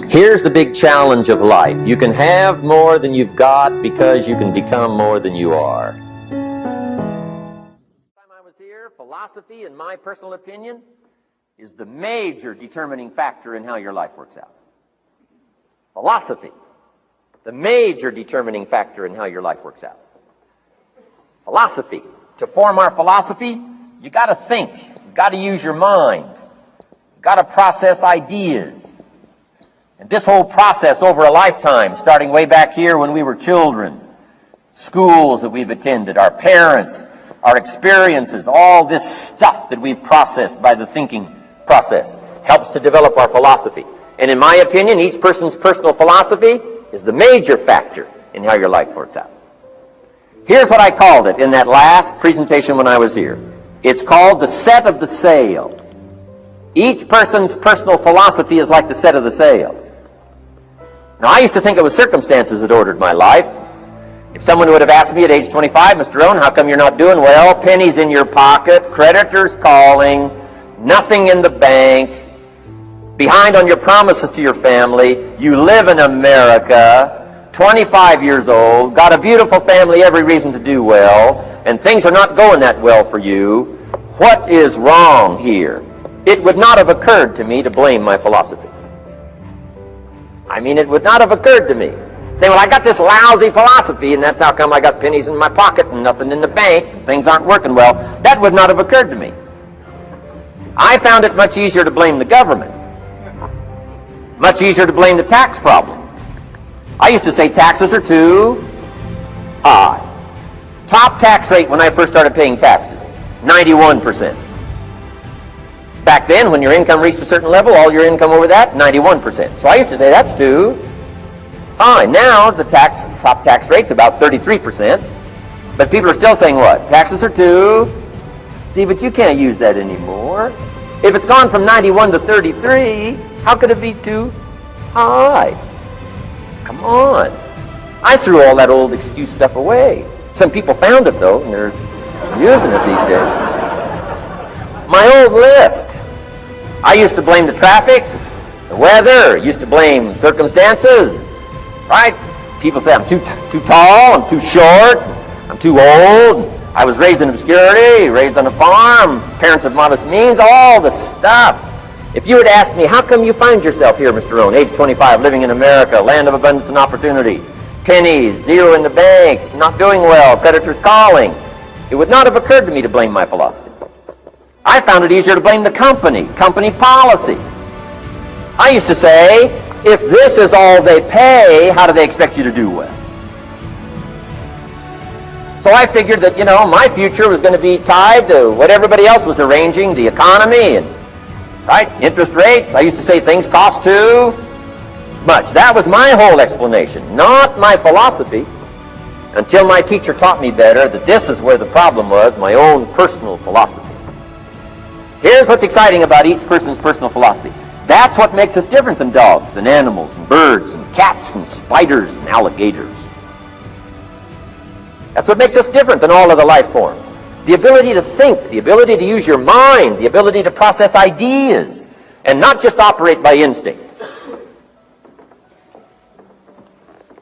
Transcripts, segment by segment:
Here's the big challenge of life. You can have more than you've got because you can become more than you are. Last time I was here, philosophy, in my personal opinion, is the major determining factor in how your life works out. Philosophy, the major determining factor in how your life works out. Philosophy. To form our philosophy, you got to think. You got to use your mind. You got to process ideas. And this whole process over a lifetime, starting way back here when we were children, schools that we've attended, our parents, our experiences, all this stuff that we've processed by the thinking process helps to develop our philosophy. And in my opinion, each person's personal philosophy is the major factor in how your life works out. Here's what I called it in that last presentation when I was here. It's called the set of the sail. Each person's personal philosophy is like the set of the sail. Now, I used to think it was circumstances that ordered my life. If someone would have asked me at age 25, Mr. Rohn, how come you're not doing well? Pennies in your pocket, creditors calling, nothing in the bank, behind on your promises to your family, you live in America, 25 years old, got a beautiful family, every reason to do well, and things are not going that well for you. What is wrong here? It would not have occurred to me to blame my philosophy. I mean, it would not have occurred to me. Say, well, I got this lousy philosophy, and that's how come I got pennies in my pocket and nothing in the bank, and things aren't working well. That would not have occurred to me. I found it much easier to blame the government. Much easier to blame the tax problem. I used to say taxes are too high. Top tax rate when I first started paying taxes, 91%. Back then, when your income reached a certain level, all your income over that, 91%. So I used to say that's too high. Now the top tax rate's about 33%. But people are still saying what? Taxes are too. See, but you can't use that anymore. If it's gone from 91 to 33, how could it be too high? Come on. I threw all that old excuse stuff away. Some people found it, though, and they're using it these days. My old list. I used to blame the traffic, the weather, used to blame circumstances, right? People say I'm too tall, I'm too short, I'm too old, I was raised in obscurity, raised on a farm, parents of modest means, all the stuff. If you were to ask me, how come you find yourself here, Mr. Rohn, age 25, living in America, land of abundance and opportunity, pennies, zero in the bank, not doing well, creditors calling, it would not have occurred to me to blame my philosophy. I found it easier to blame the company policy. I used to say, if this is all they pay, how do they expect you to do well? So I figured that, my future was going to be tied to what everybody else was arranging, the economy and, right, interest rates. I used to say things cost too much. That was my whole explanation, not my philosophy, until my teacher taught me better that this is where the problem was, my own personal philosophy. Here's what's exciting about each person's personal philosophy. That's what makes us different than dogs and animals and birds and cats and spiders and alligators. That's what makes us different than all of the life forms. The ability to think, the ability to use your mind, the ability to process ideas, and not just operate by instinct.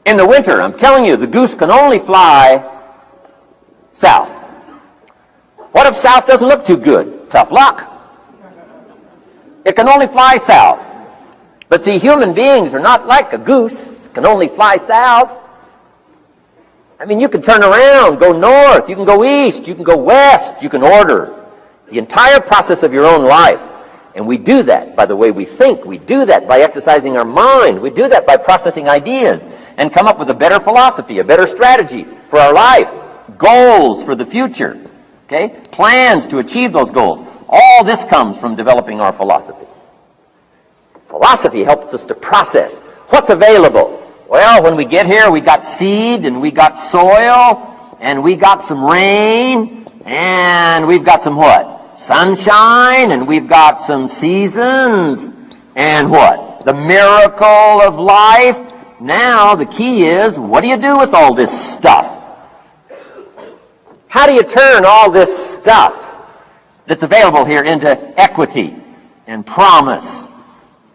In the winter, I'm telling you, the goose can only fly south. What if south doesn't look too good? Tough luck. It can only fly south. But see, human beings are not like a goose, can only fly south. I mean, you can turn around, go north, you can go east, you can go west, you can order the entire process of your own life. And we do that by the way we think. We do that by exercising our mind. We do that by processing ideas and come up with a better philosophy, a better strategy for our life, goals for the future, okay? Plans to achieve those goals. All this comes from developing our philosophy. Philosophy helps us to process what's available. Well, when we get here, we got seed, and we got soil, and we got some rain, and we've got some what? Sunshine, and we've got some seasons, and what? The miracle of life. Now, the key is, what do you do with all this stuff? How do you turn all this stuff that's available here into equity and promise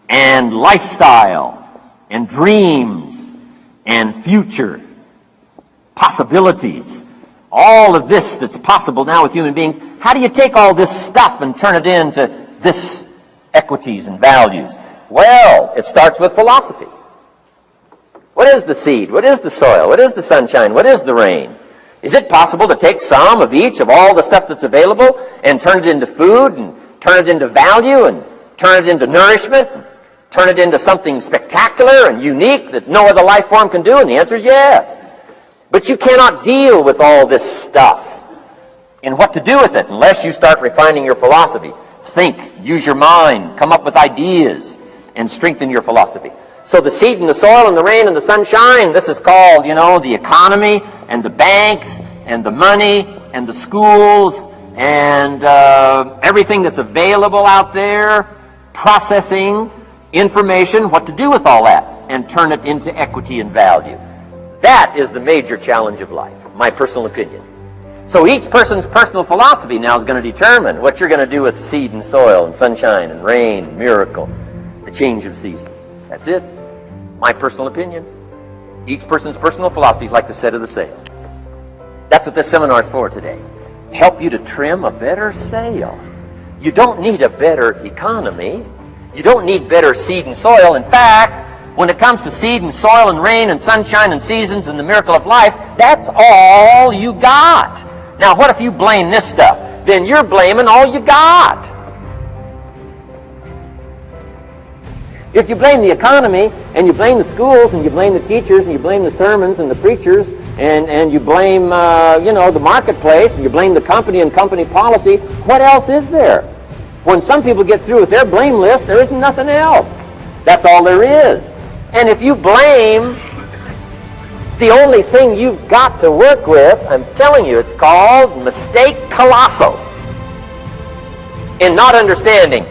and lifestyle and dreams and future possibilities. All of this that's possible now with human beings. How do you take all this stuff and turn it into this equities and values? Well, it starts with philosophy. What is the seed? What is the soil? What is the sunshine? What is the rain? Is it possible to take some of each of all the stuff that's available and turn it into food and turn it into value and turn it into nourishment and turn it into something spectacular and unique that no other life form can do? And the answer is yes. But you cannot deal with all this stuff and what to do with it unless you start refining your philosophy. Think, use your mind, come up with ideas, and strengthen your philosophy. So the seed and the soil and the rain and the sunshine, this is called, the economy and the banks and the money and the schools and everything that's available out there, processing information, what to do with all that, and turn it into equity and value. That is the major challenge of life, my personal opinion. So each person's personal philosophy now is going to determine what you're going to do with seed and soil and sunshine and rain and miracle, the change of seasons. That's it. My personal opinion. Each person's personal philosophy is like the set of the sail. That's what this seminar is for today. Help you to trim a better sail. You don't need a better economy. You don't need better seed and soil. In fact, when it comes to seed and soil and rain and sunshine and seasons and the miracle of life, that's all you got. Now, what if you blame this stuff? Then you're blaming all you got. If you blame the economy, and you blame the schools, and you blame the teachers, and you blame the sermons and the preachers, and you blame, the marketplace, and you blame the company and company policy, what else is there? When some people get through with their blame list, there isn't nothing else. That's all there is. And if you blame the only thing you've got to work with, I'm telling you, it's called mistake colossal. In not understanding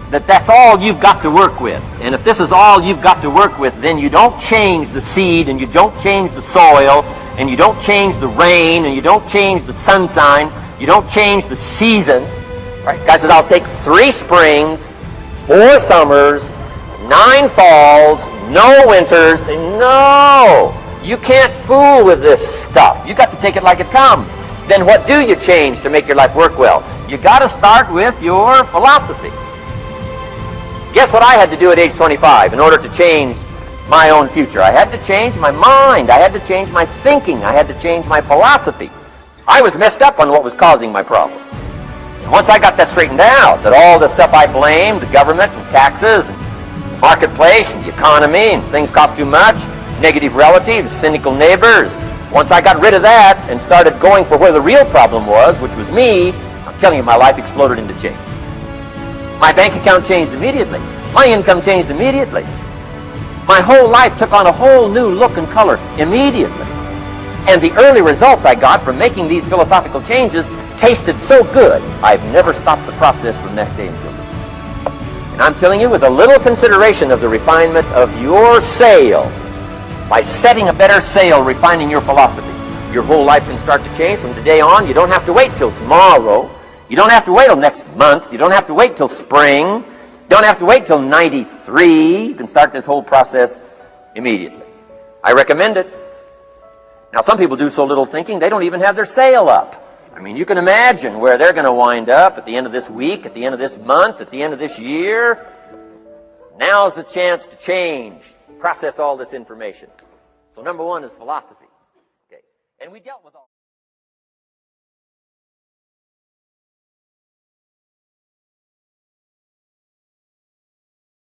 that that's all you've got to work with. And if this is all you've got to work with, then you don't change the seed, and you don't change the soil, and you don't change the rain, and you don't change the sunshine, you don't change the seasons. Right? Guy says, I'll take 3 springs, 4 summers, 9 falls, no winters. No! You can't fool with this stuff. You got to take it like it comes. Then what do you change to make your life work well? You got to start with your philosophy. Guess what I had to do at age 25 in order to change my own future? I had to change my mind. I had to change my thinking. I had to change my philosophy. I was messed up on what was causing my problem. And once I got that straightened out, that all the stuff I blamed, the government and taxes and the marketplace and the economy and things cost too much, negative relatives, cynical neighbors, once I got rid of that and started going for where the real problem was, which was me, I'm telling you, my life exploded into change. My bank account changed immediately. My income changed immediately. My whole life took on a whole new look and color immediately. And the early results I got from making these philosophical changes tasted so good, I've never stopped the process from that day until today. And I'm telling you, with a little consideration of the refinement of your sail, by setting a better sail, refining your philosophy, your whole life can start to change from today on. You don't have to wait till tomorrow. You don't have to wait till next month. You don't have to wait till spring. You don't have to wait till 93. You can start this whole process immediately. I recommend it. Now, some people do so little thinking, they don't even have their sail up. I mean, you can imagine where they're going to wind up at the end of this week, at the end of this month, at the end of this year. Now's the chance to change, process all this information. So number 1 is philosophy. Okay. And we dealt with all